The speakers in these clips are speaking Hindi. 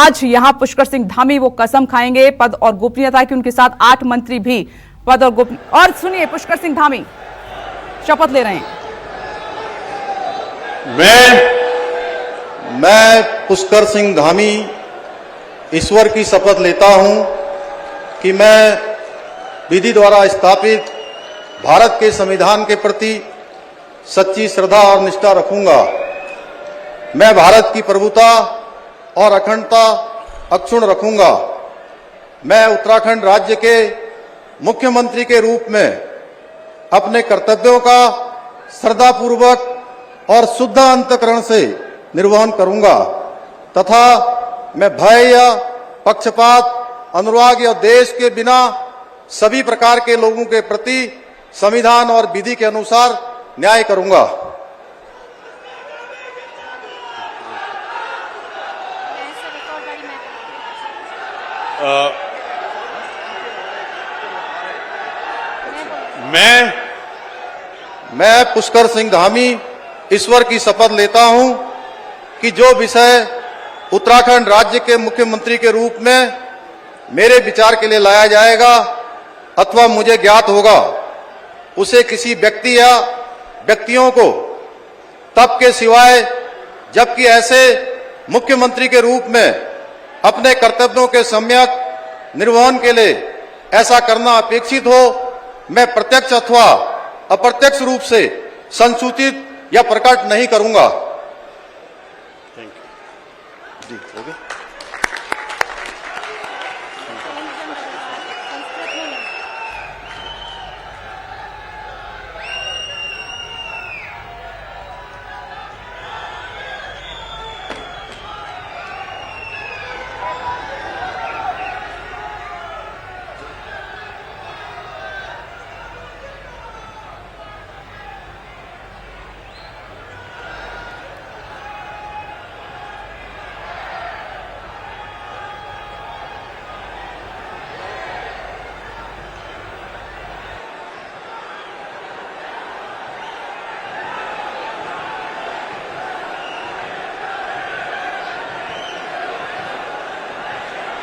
आज यहां पुष्कर सिंह धामी वो कसम खाएंगे पद और गोपनीयता की। उनके साथ 8 मंत्री भी पद और और सुनिए, पुष्कर सिंह धामी शपथ ले रहे हैं। मैं पुष्कर सिंह धामी ईश्वर की शपथ लेता हूं कि मैं विधि द्वारा स्थापित भारत के संविधान के प्रति सच्ची श्रद्धा और निष्ठा रखूंगा। मैं भारत की प्रभुता और अखंडता अक्षुण्ण रखूंगा। मैं उत्तराखंड राज्य के मुख्यमंत्री के रूप में अपने कर्तव्यों का श्रद्धापूर्वक और शुद्ध अंतःकरण से निर्वहन करूंगा तथा मैं भय या पक्षपात, अनुराग या देश के बिना सभी प्रकार के लोगों के प्रति संविधान और विधि के अनुसार न्याय करूंगा। मैं पुष्कर सिंह धामी ईश्वर की शपथ लेता हूं कि जो विषय उत्तराखंड राज्य के मुख्यमंत्री के रूप में मेरे विचार के लिए लाया जाएगा अथवा मुझे ज्ञात होगा, उसे किसी व्यक्ति या व्यक्तियों को तब के सिवाय जबकि ऐसे मुख्यमंत्री के रूप में अपने कर्तव्यों के सम्यक निर्वहन के लिए ऐसा करना अपेक्षित हो, मैं प्रत्यक्ष अथवा अप्रत्यक्ष रूप से संसूचित या प्रकट नहीं करूंगा। जी, हो गया।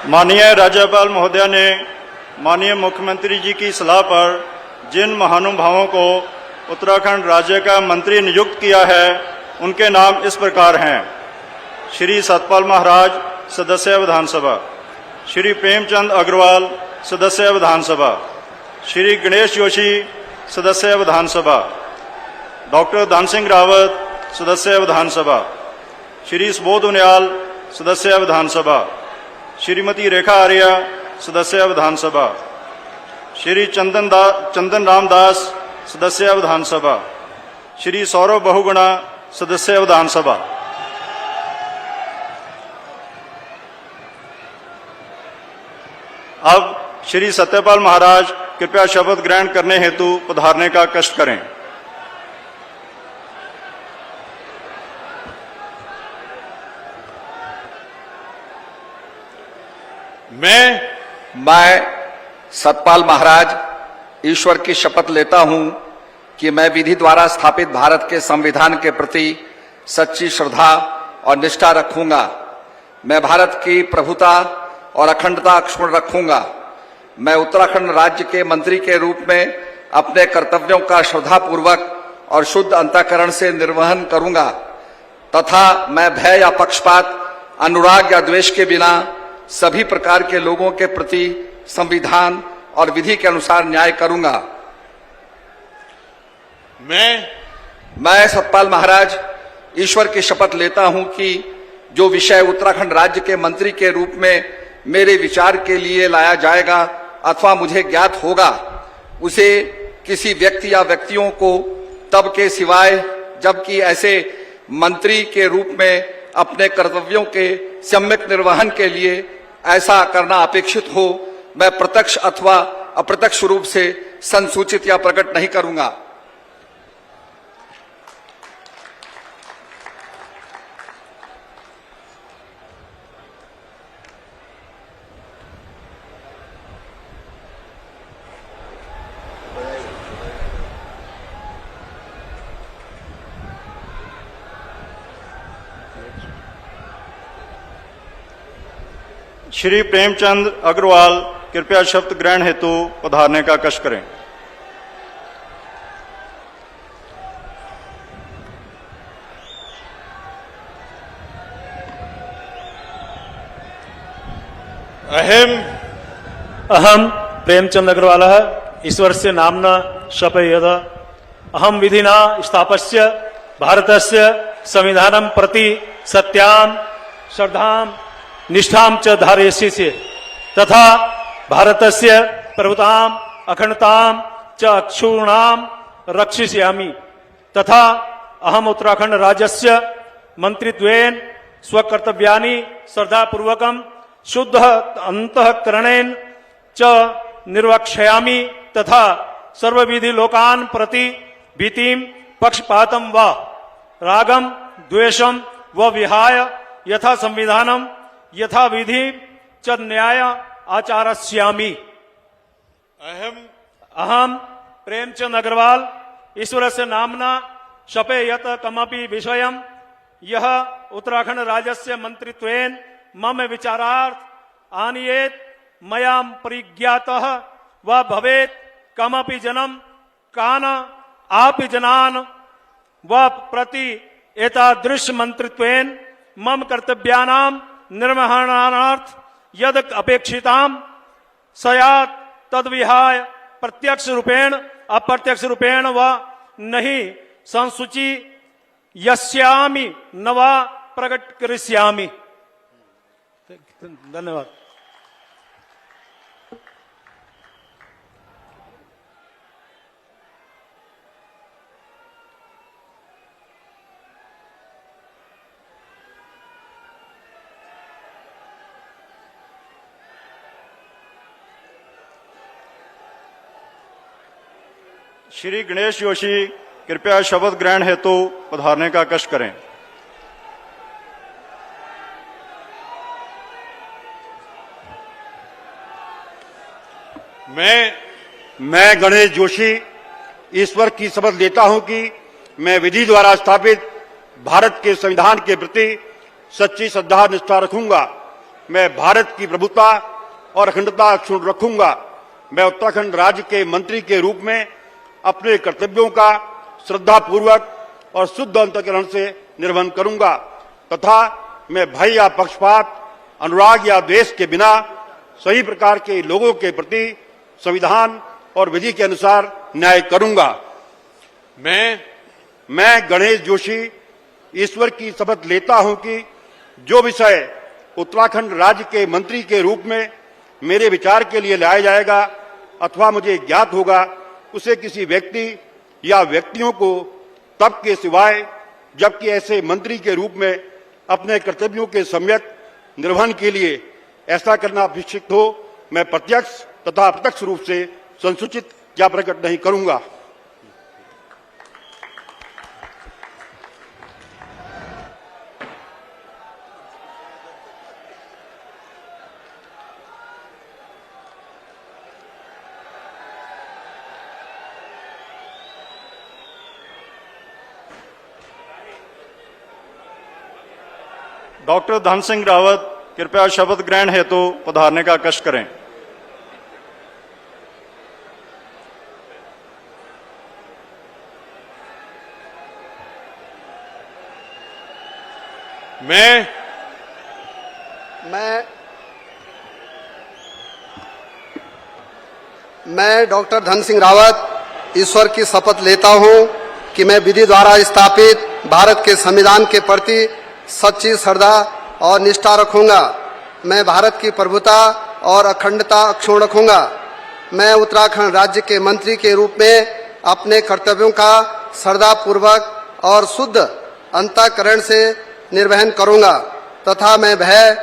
माननीय राज्यपाल महोदया ने माननीय मुख्यमंत्री जी की सलाह पर जिन महानुभावों को उत्तराखंड राज्य का मंत्री नियुक्त किया है, उनके नाम इस प्रकार हैं। श्री सतपाल महाराज, सदस्य विधानसभा। श्री प्रेमचंद अग्रवाल, सदस्य विधानसभा। श्री गणेश जोशी, सदस्य विधानसभा। डॉक्टर धन सिंह रावत, सदस्य विधानसभा। श्री सुबोध उनियाल, सदस्य विधानसभा। श्रीमती रेखा आर्या, सदस्य विधानसभा। श्री चंदन रामदास, सदस्य विधानसभा। श्री सौरभ बहुगुणा, सदस्य विधानसभा। अब श्री सत्यपाल महाराज कृपया शपथ ग्रहण करने हेतु पधारने का कष्ट करें। मैं सतपाल महाराज ईश्वर की शपथ लेता हूं कि मैं विधि द्वारा स्थापित भारत के संविधान के प्रति सच्ची श्रद्धा और निष्ठा रखूंगा। मैं भारत की प्रभुता और अखंडता अक्षुण्ण रखूंगा। मैं उत्तराखंड राज्य के मंत्री के रूप में अपने कर्तव्यों का श्रद्धापूर्वक और शुद्ध अंतःकरण से निर्वहन करूंगा तथा मैं भय या पक्षपात, अनुराग या द्वेष के बिना सभी प्रकार के लोगों के प्रति संविधान और विधि के अनुसार न्याय करूंगा। मैं सतपाल महाराज ईश्वर की शपथ लेता हूं कि जो विषय उत्तराखंड राज्य के मंत्री के रूप में मेरे विचार के लिए लाया जाएगा अथवा मुझे ज्ञात होगा, उसे किसी व्यक्ति या व्यक्तियों को तब के सिवाय जबकि ऐसे मंत्री के रूप में अपने कर्तव्यों के सम्यक निर्वहन के लिए ऐसा करना अपेक्षित हो, मैं प्रत्यक्ष अथवा अप्रत्यक्ष रूप से संसूचित या प्रकट नहीं करूंगा। श्री प्रेमचंद अग्रवाल कृपया शपथ ग्रहण हेतु पधारने का कष्ट करें। अहम प्रेमचंद अग्रवाल ईश्वर से नामना शपयेत अहम विधिना स्थापस्य भारतस्य संविधानं प्रति सत्यां श्रद्धां निष्ठां च धारयिष्ये तथा भारतस्य प्रभुतां अखंडतां च अक्षुण्णां रक्षिष्यामि तथा अहम उत्तराखंड राज्यस्य मंत्रित्वेन स्वकर्तव्यानि श्रद्धापूर्वकं शुद्ध अंतःकरणेन च निर्वक्ष्यामि तथा सर्वविधि लोकान् प्रति भीतिं पक्षपातं व रागं द्वेषं व विहाय यथा संविधानं यथा विधि च न्याय आचरिष्यामि। अहम प्रेमचंद अग्रवाल ईश्वरस्य नाम्ना शपयेत कमपि विषयं यह उत्तराखंड राज्यस्य मंत्रित्वेन मम विचारार्थ आनीयेत मया परिज्ञातः व भवेत् कमपि जनं कान आपि जनान् व प्रति एतादृश मंत्रित्वेन मम कर्तव्यानां निर्वहणार्थ यद अपेक्षितां स्यात् तद्विहाय प्रत्यक्ष रूपेण अप्रत्यक्ष रूपेण व नहीं संसूची यस्यामि न वा प्रकट करिष्यामि। धन्यवाद। श्री गणेश जोशी कृपया शपथ ग्रहण हेतु पधारने का कष्ट करें। मैं गणेश जोशी ईश्वर की शपथ लेता हूं कि मैं विधि द्वारा स्थापित भारत के संविधान के प्रति सच्ची श्रद्धा निष्ठा रखूंगा। मैं भारत की प्रभुता और अखंडता अक्षुण्ण रखूंगा। मैं उत्तराखंड राज्य के मंत्री के रूप में अपने कर्तव्यों का श्रद्धापूर्वक और शुद्ध अंतःकरण से निर्वहन करूंगा तथा मैं भय या पक्षपात, अनुराग या द्वेष के बिना सही प्रकार के लोगों के प्रति संविधान और विधि के अनुसार न्याय करूंगा। मैं गणेश जोशी ईश्वर की शपथ लेता हूं कि जो विषय उत्तराखंड राज्य के मंत्री के रूप में मेरे विचार के लिए लाया जाएगा अथवा मुझे ज्ञात होगा उसे किसी व्यक्ति या व्यक्तियों को तब के सिवाय जबकि ऐसे मंत्री के रूप में अपने कर्तव्यों के सम्यक निर्वहन के लिए ऐसा करना अपेक्षित हो मैं प्रत्यक्ष तथा अप्रत्यक्ष रूप से संसूचित या प्रकट नहीं करूंगा। डॉक्टर धन सिंह रावत कृपया शपथ ग्रहण हेतु पधारने का कष्ट करें। मैं डॉक्टर धन सिंह रावत ईश्वर की शपथ लेता हूं कि मैं विधि द्वारा स्थापित भारत के संविधान के प्रति सच्ची श्रद्धा और निष्ठा रखूंगा। मैं भारत की प्रभुता और अखंडता अक्षुण्ण रखूंगा। मैं उत्तराखंड राज्य के मंत्री के रूप में अपने कर्तव्यों का श्रद्धापूर्वक और शुद्ध अंतःकरण से निर्वहन करूंगा तथा मैं भय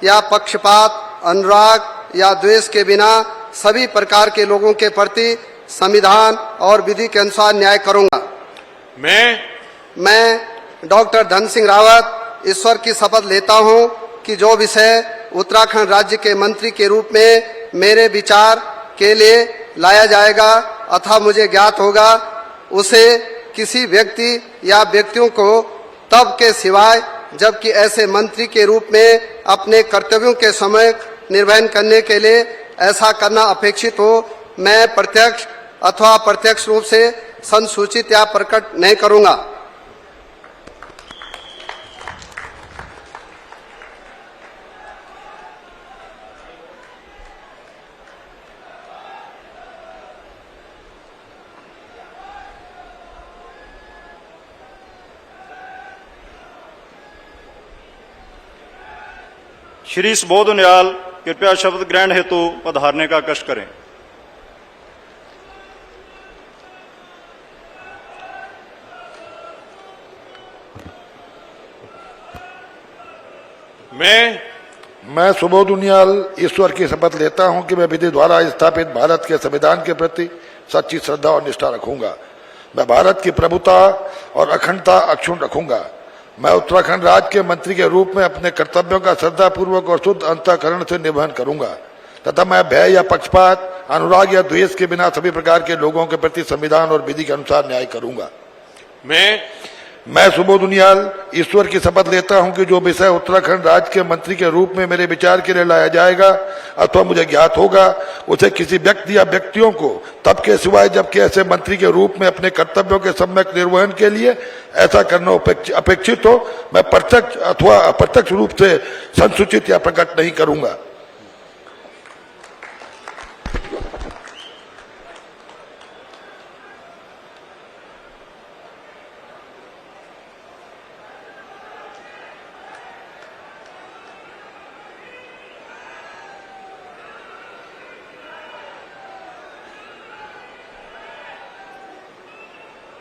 या पक्षपात, अनुराग या द्वेष के बिना सभी प्रकार के लोगों के प्रति संविधान और विधि के अनुसार न्याय करूंगा। मैं डॉक्टर धन सिंह रावत ईश्वर की शपथ लेता हूं कि जो विषय उत्तराखंड राज्य के मंत्री के रूप में मेरे विचार के लिए लाया जाएगा अथवा मुझे ज्ञात होगा उसे किसी व्यक्ति या व्यक्तियों को तब के सिवाय जबकि ऐसे मंत्री के रूप में अपने कर्तव्यों के समय निर्वहन करने के लिए ऐसा करना अपेक्षित हो, मैं प्रत्यक्ष अथवा अप्रत्यक्ष रूप से संसूचित या प्रकट नहीं करूंगा। श्री सुबोध उनियाल कृपया शब्द ग्रहण हेतु पधारने का कष्ट करें। मैं सुबोध उनियाल ईश्वर की शपथ लेता हूं कि मैं विधि द्वारा स्थापित भारत के संविधान के प्रति सच्ची श्रद्धा और निष्ठा रखूंगा। मैं भारत की प्रभुता और अखंडता अक्षुण्ण रखूंगा। मैं उत्तराखंड राज्य के मंत्री के रूप में अपने कर्तव्यों का श्रद्धापूर्वक और शुद्ध अंतःकरण से निर्वहन करूंगा तथा मैं भय या पक्षपात, अनुराग या द्वेष के बिना सभी प्रकार के लोगों के प्रति संविधान और विधि के अनुसार न्याय करूंगा। मैं सुबोध उनियाल ईश्वर की शपथ लेता हूं कि जो विषय उत्तराखंड राज्य के मंत्री के रूप में मेरे विचार के लिए लाया जाएगा अथवा मुझे ज्ञात होगा, उसे किसी व्यक्ति या व्यक्तियों को तब के सिवाय जबकि ऐसे मंत्री के रूप में अपने कर्तव्यों के सम्यक निर्वहन के लिए ऐसा करना अपेक्षित हो, मैं प्रत्यक्ष अथवा अप्रत्यक्ष रूप से संसूचित या प्रकट नहीं करूंगा।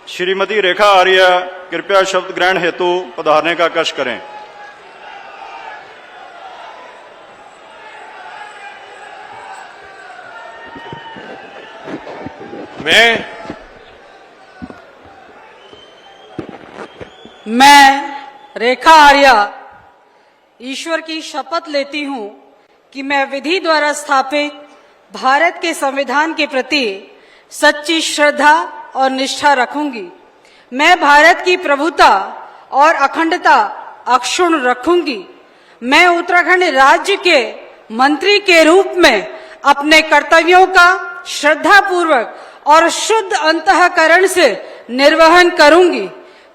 श्रीमती रेखा आर्य कृपया शब्द ग्रहण हेतु पधारने का कष्ट करें। मैं रेखा आर्य ईश्वर की शपथ लेती हूं कि मैं विधि द्वारा स्थापित भारत के संविधान के प्रति सच्ची श्रद्धा और निष्ठा रखूंगी। मैं भारत की प्रभुता और अखंडता अक्षुण्ण रखूंगी। मैं उत्तराखंड राज्य के मंत्री के रूप में अपने कर्तव्यों का श्रद्धापूर्वक और शुद्ध अंतःकरण से निर्वहन करूंगी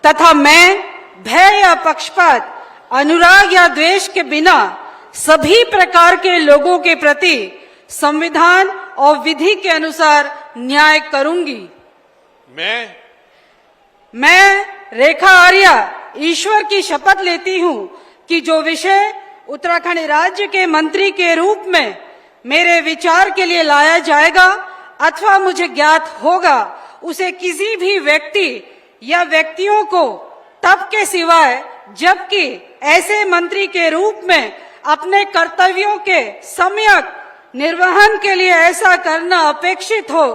तथा मैं भय या पक्षपात, अनुराग या द्वेष के बिना सभी प्रकार के लोगों के प्रति संविधान और विधि के अनुसार न्याय करूंगी। मैं रेखा आर्य ईश्वर की शपथ लेती हूं कि जो विषय उत्तराखंड राज्य के मंत्री के रूप में मेरे विचार के लिए लाया जाएगा अथवा मुझे ज्ञात होगा, उसे किसी भी व्यक्ति या व्यक्तियों को तब के सिवाय जबकि ऐसे मंत्री के रूप में अपने कर्तव्यों के सम्यक निर्वहन के लिए ऐसा करना अपेक्षित हो,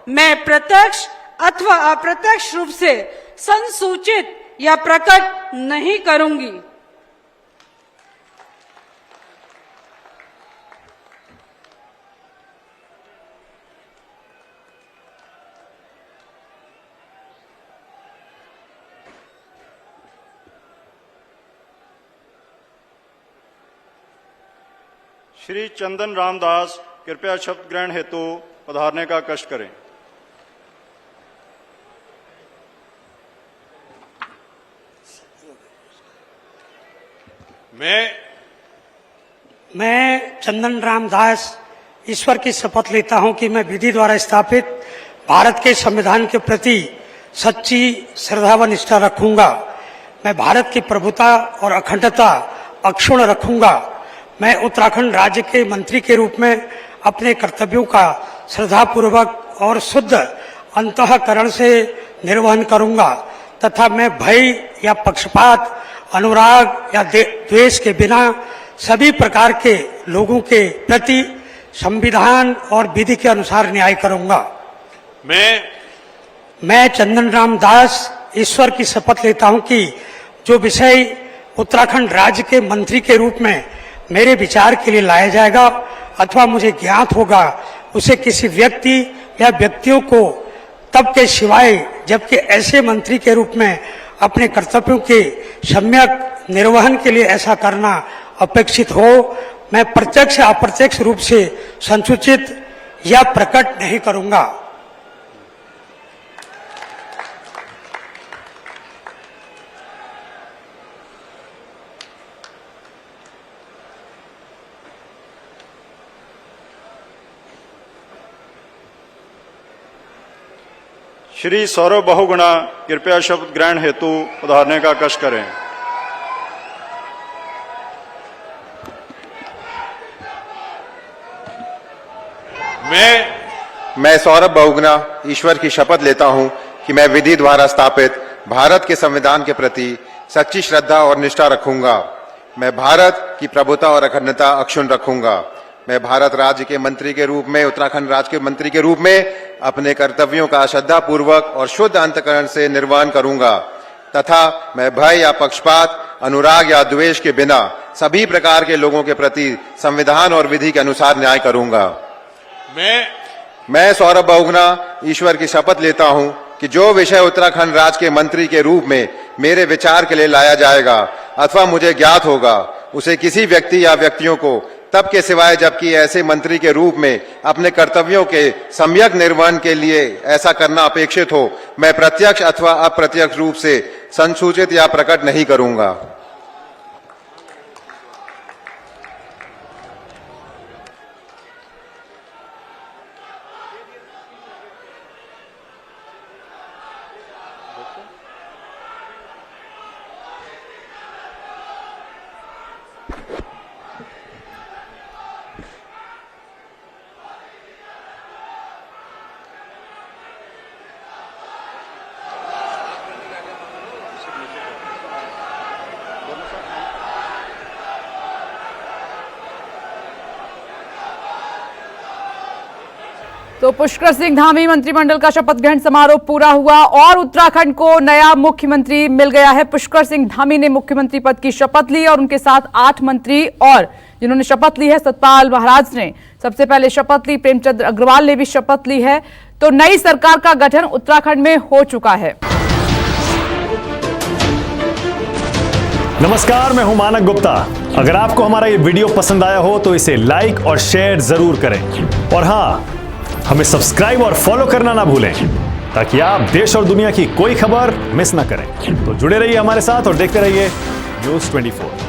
मैं प्रत्यक्ष अथवा अप्रत्यक्ष रूप से संसूचित या प्रकट नहीं करूंगी। श्री चंदन रामदास कृपया शपथ ग्रहण हेतु पधारने का कष्ट करें। मैं चंदन रामदास ईश्वर की शपथ लेता हूं कि मैं विधि द्वारा स्थापित भारत के संविधान के प्रति सच्ची श्रद्धा व निष्ठा रखूंगा। मैं भारत की प्रभुता और अखंडता अक्षुण्ण रखूंगा। मैं उत्तराखंड राज्य के मंत्री के रूप में अपने कर्तव्यों का श्रद्धापूर्वक और शुद्ध अंतःकरण से निर्वहन करूंगा तथा मैं भय या पक्षपात, अनुराग या द्वेष के बिना सभी प्रकार के लोगों के प्रति संविधान और विधि के अनुसार न्याय करूंगा। मैं चंदन राम दास ईश्वर की शपथ लेता हूं कि जो विषय उत्तराखंड राज्य के मंत्री के रूप में मेरे विचार के लिए लाया जाएगा अथवा मुझे ज्ञात होगा, उसे किसी व्यक्ति या व्यक्तियों को तब के सिवाय जबकि ऐसे मंत्री के रूप में अपने कर्तव्यों के सम्यक निर्वहन के लिए ऐसा करना अपेक्षित हो, मैं प्रत्यक्ष या अप्रत्यक्ष रूप से संसूचित या प्रकट नहीं करूंगा। श्री सौरभ बहुगुणा कृपया शपथ ग्रहण हेतु उधारने का कष्ट करें। मैं सौरभ बहुगुणा ईश्वर की शपथ लेता हूं कि मैं विधि द्वारा स्थापित भारत के संविधान के प्रति सच्ची श्रद्धा और निष्ठा रखूंगा। मैं भारत की प्रभुता और अखंडता अक्षुण्ण रखूंगा। मैं भारत राज्य के मंत्री के रूप में, उत्तराखंड राज्य के मंत्री के रूप में अपने कर्तव्यों का श्रद्धा पूर्वक और शुद्ध अंतःकरण से निर्वहन करूंगा तथा मैं भय या पक्षपात, अनुराग या द्वेष के बिना सभी प्रकार के लोगों के प्रति संविधान और विधि के अनुसार न्याय करूंगा। मैं सौरभ बहुगुणा ईश्वर की शपथ लेता हूं कि जो विषय उत्तराखंड राज्य के मंत्री के रूप में मेरे विचार के लिए लाया जाएगा अथवा मुझे ज्ञात होगा, उसे किसी व्यक्ति या व्यक्तियों को तब के सिवाय जबकि ऐसे मंत्री के रूप में अपने कर्तव्यों के सम्यक निर्वहन के लिए ऐसा करना अपेक्षित हो, मैं प्रत्यक्ष अथवा अप्रत्यक्ष रूप से संसूचित या प्रकट नहीं करूंगा। तो पुष्कर सिंह धामी मंत्रिमंडल का शपथ ग्रहण समारोह पूरा हुआ और उत्तराखंड को नया मुख्यमंत्री मिल गया है। पुष्कर सिंह धामी ने मुख्यमंत्री पद की शपथ ली और उनके साथ 8 मंत्री और जिन्होंने शपथ ली है, सतपाल महाराज ने सबसे पहले शपथ ली, प्रेमचंद अग्रवाल ने भी शपथ ली है। तो नई सरकार का गठन उत्तराखंड में हो चुका है। नमस्कार, मैं हूं मानक गुप्ता। अगर आपको हमारा ये वीडियो पसंद आया हो तो इसे लाइक और शेयर जरूर करें और हाँ, हमें सब्सक्राइब और फॉलो करना ना भूलें ताकि आप देश और दुनिया की कोई खबर मिस ना करें। तो जुड़े रहिए हमारे साथ और देखते रहिए News 24।